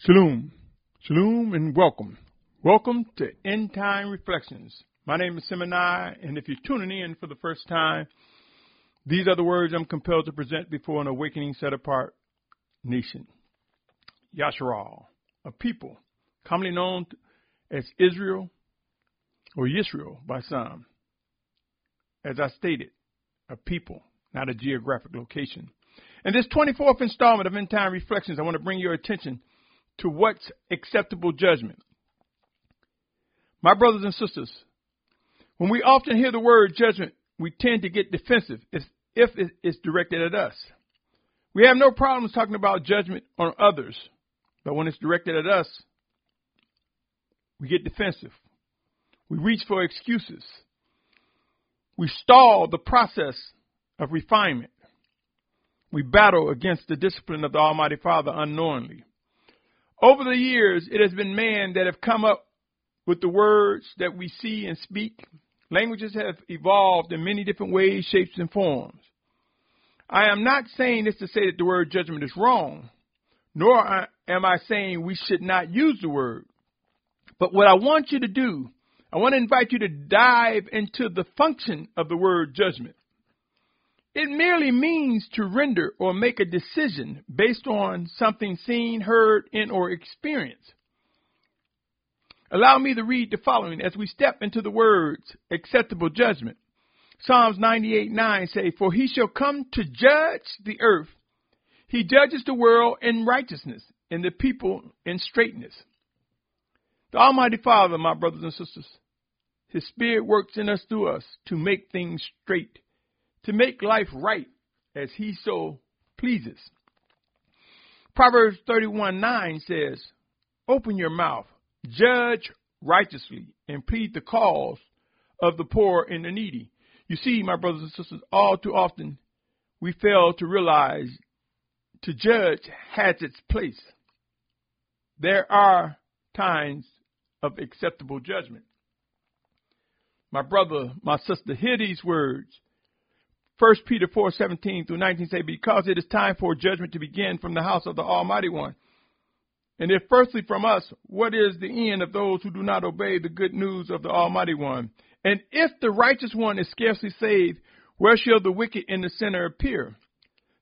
Shalum, Shalum, and welcome. Welcome to Endtime Reflections. My name is Symmanayah, and if you're tuning in for the first time, these are the words I'm compelled to present before an awakening set-apart nation. Yashar'al, a people commonly known as Israel or Yisrael by some. As I stated, a people, not a geographic location. In this 24th installment of Endtime Reflections, I want to bring your attention to what's acceptable judgment. My brothers and sisters, when we often hear the word judgment, we tend to get defensive if it is directed at us. We have no problems talking about judgment on others, but when it's directed at us, we get defensive. We reach for excuses. We stall the process of refinement. We battle against the discipline of the Almighty Father unknowingly. Over the years, it has been man that have come up with the words that we see and speak. Languages have evolved in many different ways, shapes, and forms. I am not saying this to say that the word judgment is wrong, nor am I saying we should not use the word. But what I want you to do, I want to invite you to dive into the function of the word judgment. It merely means to render or make a decision based on something seen, heard, and or experienced. Allow me to read the following as we step into the words acceptable judgment. Psalms 98:9 say, "For he shall come to judge the earth. He judges the world in righteousness and the people in straightness." The Almighty Father, my brothers and sisters, His Spirit works in us through us to make things straight, to make life right as He so pleases. Proverbs 31:9 says, "Open your mouth, judge righteously, and plead the cause of the poor and the needy." You see, my brothers and sisters, all too often we fail to realize to judge has its place. There are times of acceptable judgment. My brother, my sister, hear these words. 1 Peter 4:17 through 19 say, "Because it is time for judgment to begin from the house of the Almighty One. And if firstly from us, what is the end of those who do not obey the good news of the Almighty One? And if the righteous one is scarcely saved, where shall the wicked and the sinner appear?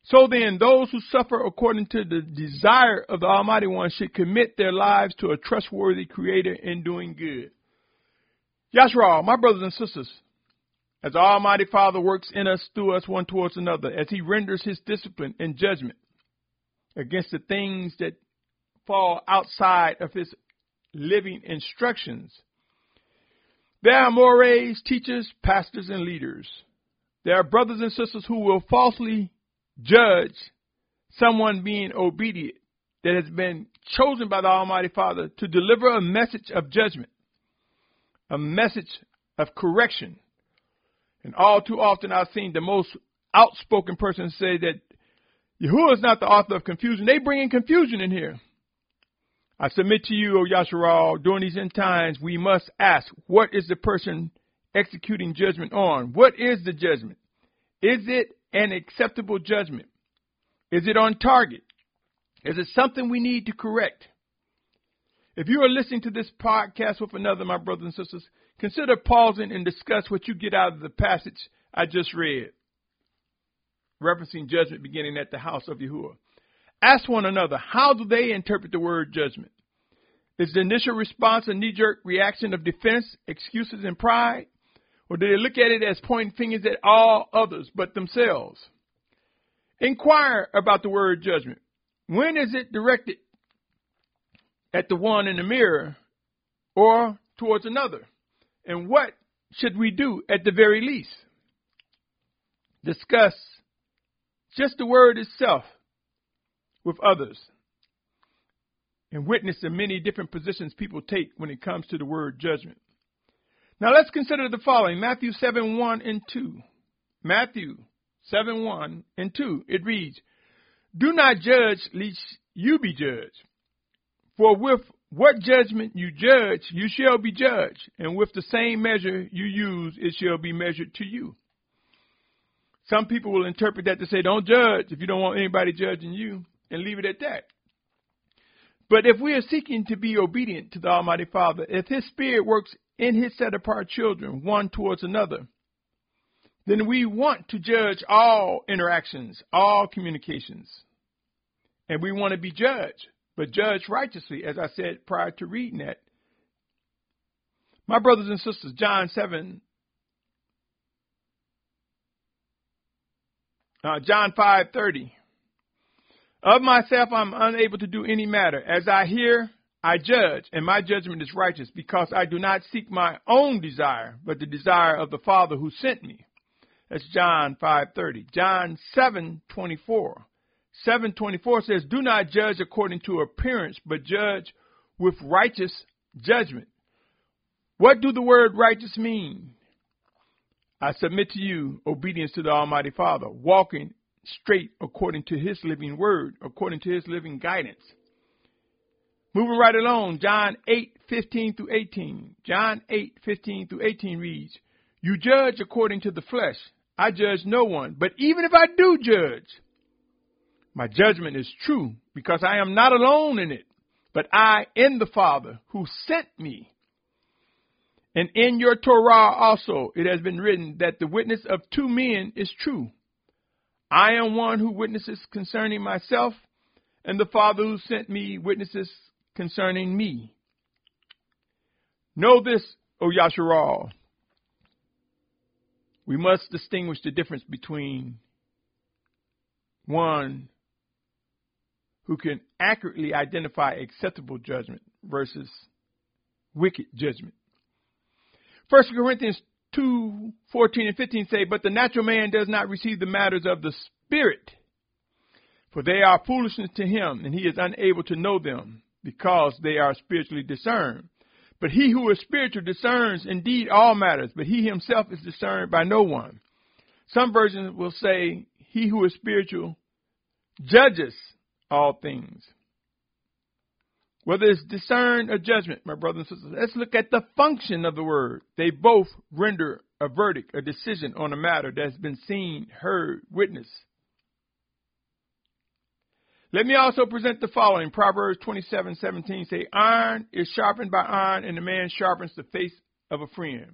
So then, those who suffer according to the desire of the Almighty One should commit their lives to a trustworthy Creator in doing good." Yashar'al, my brothers and sisters, as the Almighty Father works in us, through us, one towards another, as He renders His discipline and judgment against the things that fall outside of His living instructions, there are mores, teachers, pastors, and leaders. There are brothers and sisters who will falsely judge someone being obedient that has been chosen by the Almighty Father to deliver a message of judgment, a message of correction. And all too often I've seen the most outspoken person say that Yahuah is not the author of confusion. They bring in confusion in here. I submit to you, O Yashar'al, during these end times, we must ask, what is the person executing judgment on? What is the judgment? Is it an acceptable judgment? Is it on target? Is it something we need to correct? If you are listening to this podcast with another, my brothers and sisters, consider pausing and discuss what you get out of the passage I just read, referencing judgment beginning at the house of Yahuah. Ask one another, how do they interpret the word judgment? Is the initial response a knee-jerk reaction of defense, excuses, and pride? Or do they look at it as pointing fingers at all others but themselves? Inquire about the word judgment. When is it directed at the one in the mirror or towards another? And what should we do at the very least? Discuss just the word itself with others and witness the many different positions people take when it comes to the word judgment. Now let's consider the following. Matthew 7:1 and 2. Matthew 7:1 and 2. It reads, "Do not judge, lest you be judged. For with what judgment you judge, you shall be judged. And with the same measure you use, it shall be measured to you." Some people will interpret that to say, don't judge if you don't want anybody judging you, and leave it at that. But if we are seeking to be obedient to the Almighty Father, if His Spirit works in His set-apart children, one towards another, then we want to judge all interactions, all communications. And we want to be judged, but judged righteously, as I said prior to reading that. My brothers and sisters, John 5:30. Of myself I'm unable to do any matter. As I hear, I judge, and my judgment is righteous, because I do not seek my own desire, but the desire of the Father who sent me. That's John 5:30. John 7:24. 7:24 says, do not judge according to appearance, but judge with righteous judgment. What do the word righteous mean? I submit to you obedience to the Almighty Father, walking straight according to His living word, according to His living guidance. Moving right along, John 8:15 through 18. John 8:15 through 18 reads, you judge according to the flesh. I judge no one, but even if I do judge, my judgment is true, because I am not alone in it, but I and the Father who sent me. And in your Torah also it has been written that the witness of two men is true. I am one who witnesses concerning myself, and the Father who sent me witnesses concerning me. Know this, O Yashar'al. We must distinguish the difference between one who can accurately identify acceptable judgment versus wicked judgment. 1 Corinthians 2:14 and 15 say, but the natural man does not receive the matters of the Spirit, for they are foolishness to him, and he is unable to know them, because they are spiritually discerned. But he who is spiritual discerns indeed all matters, but he himself is discerned by no one. Some versions will say, he who is spiritual judges all things. Whether it's discern or judgment, my brothers and sisters, let's look at the function of the word. They both render a verdict, a decision on a matter that's been seen, heard, witnessed. Let me also present the following. Proverbs 27:17 say, iron is sharpened by iron, and the man sharpens the face of a friend.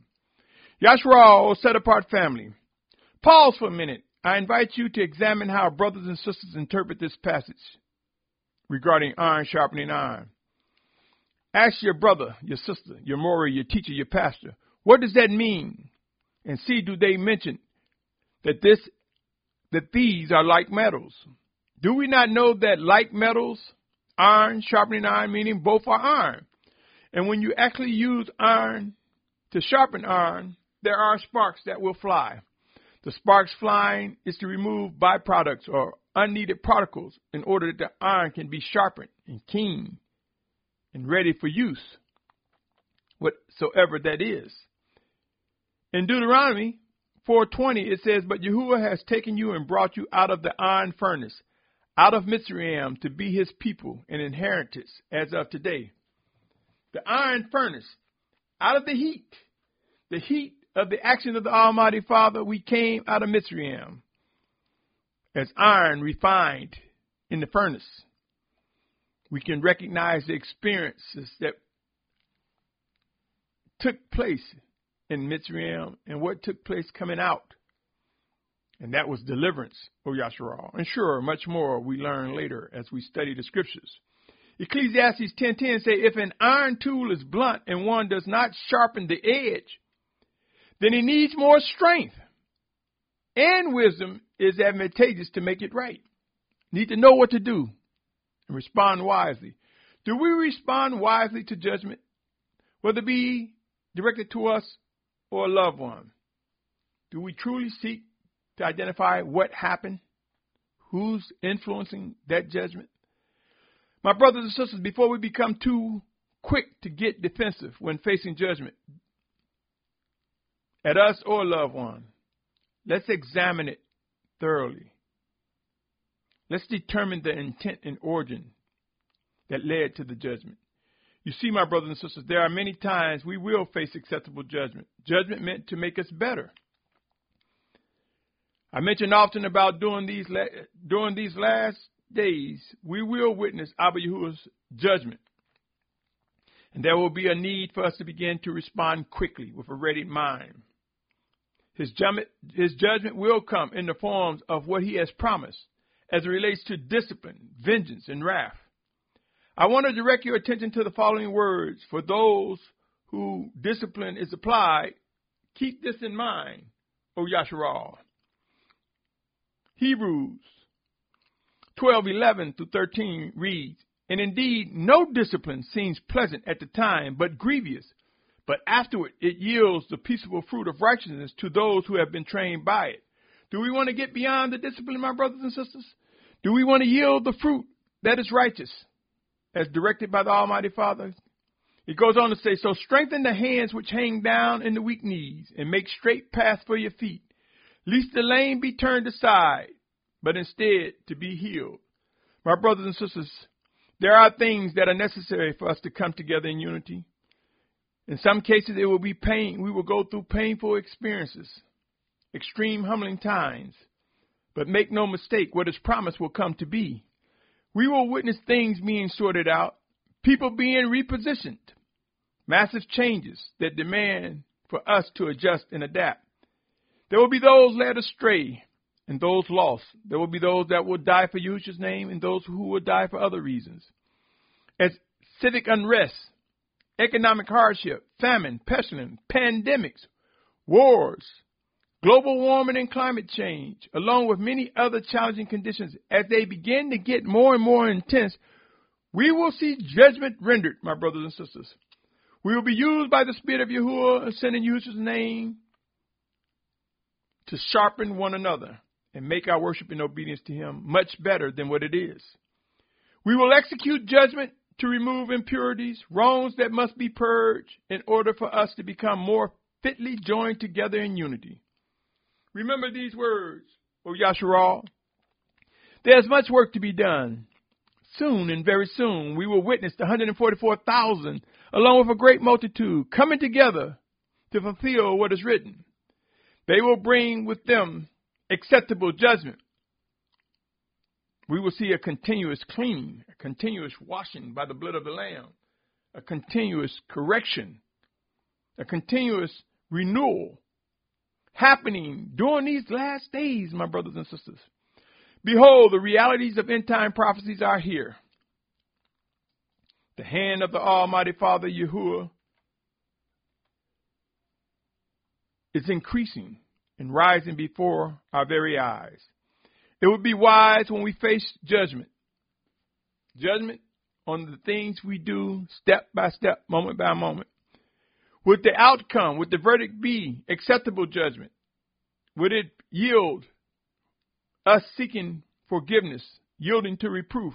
Yashar'al, set apart family. Pause for a minute. I invite you to examine how brothers and sisters interpret this passage regarding iron sharpening iron. Ask your brother, your sister, your Mori, your teacher, your pastor, what does that mean? And see, do they mention that these are like metals? Do we not know that like metals, iron sharpening iron, meaning both are iron? And when you actually use iron to sharpen iron, there are sparks that will fly. The sparks flying is to remove byproducts or unneeded particles in order that the iron can be sharpened and keen and ready for use, whatsoever that is. In Deuteronomy 4:20, it says, but Yahuah has taken you and brought you out of the iron furnace, out of Mitzrayim, to be his people and inheritance as of today. The iron furnace, out of the heat of the action of the Almighty Father, we came out of Mitzrayim as iron refined in the furnace. We can recognize the experiences that took place in Mitzrayim and what took place coming out. And that was deliverance, O Yashar'al. And sure, much more we learn later as we study the scriptures. Ecclesiastes 10:10 say, if an iron tool is blunt and one does not sharpen the edge, then he needs more strength. And wisdom is advantageous to make it right. Need to know what to do and respond wisely. Do we respond wisely to judgment, whether it be directed to us or a loved one? Do we truly seek to identify what happened, who's influencing that judgment? My brothers and sisters, before we become too quick to get defensive when facing judgment at us or a loved one, let's examine it thoroughly. Let's determine the intent and origin that led to the judgment. You see, my brothers and sisters, there are many times we will face acceptable judgment. Judgment meant to make us better. I mention often about during these last days, we will witness Abba Yahuwah's judgment. And there will be a need for us to begin to respond quickly with a ready mind. His judgment will come in the forms of what he has promised as it relates to discipline, vengeance, and wrath. I want to direct your attention to the following words. For those who discipline is applied, keep this in mind, O Yashar'al. Hebrews 12:11-13 reads, and indeed no discipline seems pleasant at the time, but grievous. But afterward it yields the peaceable fruit of righteousness to those who have been trained by it. Do we want to get beyond the discipline, my brothers and sisters? Do we want to yield the fruit that is righteous, as directed by the Almighty Father? It goes on to say, so strengthen the hands which hang down and the weak knees, and make straight paths for your feet, lest the lame be turned aside, but instead to be healed. My brothers and sisters, there are things that are necessary for us to come together in unity. In some cases, it will be pain. We will go through painful experiences, extreme humbling times. But make no mistake, what is promised will come to be. We will witness things being sorted out, people being repositioned, massive changes that demand for us to adjust and adapt. There will be those led astray and those lost. There will be those that will die for Yahusha's name and those who will die for other reasons. As civic unrest, economic hardship, famine, pestilence, pandemics, wars, global warming and climate change, along with many other challenging conditions, as they begin to get more and more intense, we will see judgment rendered, my brothers and sisters. We will be used by the Spirit of Yahuah, sent in Yahusha's name, to sharpen one another and make our worship in obedience to him much better than what it is. We will execute judgment to remove impurities, wrongs that must be purged in order for us to become more fitly joined together in unity. Remember these words, O Yashar'al. There's much work to be done. Soon and very soon we will witness the 144,000 along with a great multitude coming together to fulfill what is written. They will bring with them acceptable judgment. We will see a continuous cleaning, a continuous washing by the blood of the Lamb, a continuous correction, a continuous renewal happening during these last days, my brothers and sisters. Behold, the realities of end-time prophecies are here. The hand of the Almighty Father, Yahuah, is increasing and rising before our very eyes. It would be wise when we face judgment. Judgment on the things we do step by step, moment by moment. Would the outcome, would the verdict be acceptable judgment? Would it yield us seeking forgiveness, yielding to reproof,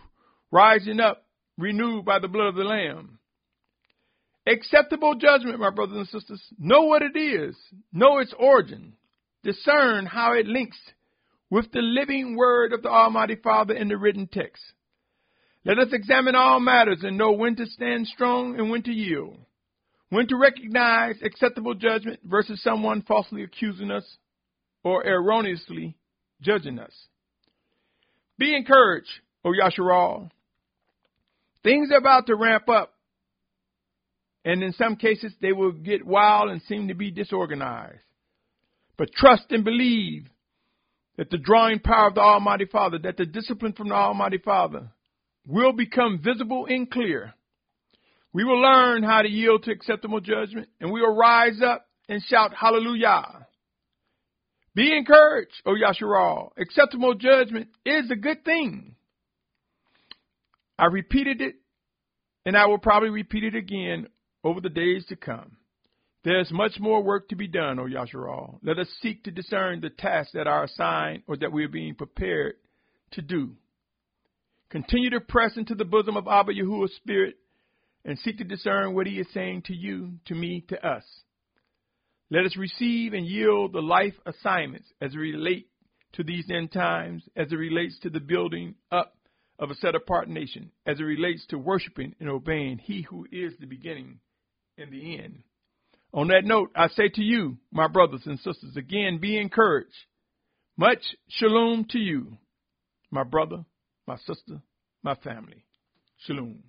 rising up, renewed by the blood of the Lamb? Acceptable judgment, my brothers and sisters. Know what it is. Know its origin. Discern how it links with the living word of the Almighty Father in the written text. Let us examine all matters and know when to stand strong and when to yield. When to recognize acceptable judgment versus someone falsely accusing us or erroneously judging us. Be encouraged, O Yashar'al. Things are about to ramp up, and in some cases they will get wild and seem to be disorganized. But trust and believe that the drawing power of the Almighty Father, that the discipline from the Almighty Father will become visible and clear. We will learn how to yield to acceptable judgment, and we will rise up and shout hallelujah. Be encouraged, O Yashar'al. Acceptable judgment is a good thing. I repeated it, and I will probably repeat it again over the days to come. There's much more work to be done, O Yashar'al. Let us seek to discern the tasks that are assigned or that we are being prepared to do. Continue to press into the bosom of Abba Yahuah's Spirit and seek to discern what he is saying to you, to me, to us. Let us receive and yield the life assignments as it relates to these end times, as it relates to the building up of a set-apart nation, as it relates to worshiping and obeying he who is the beginning and the end. On that note, I say to you, my brothers and sisters, again, be encouraged. Much shalom to you, my brother, my sister, my family. Shalom.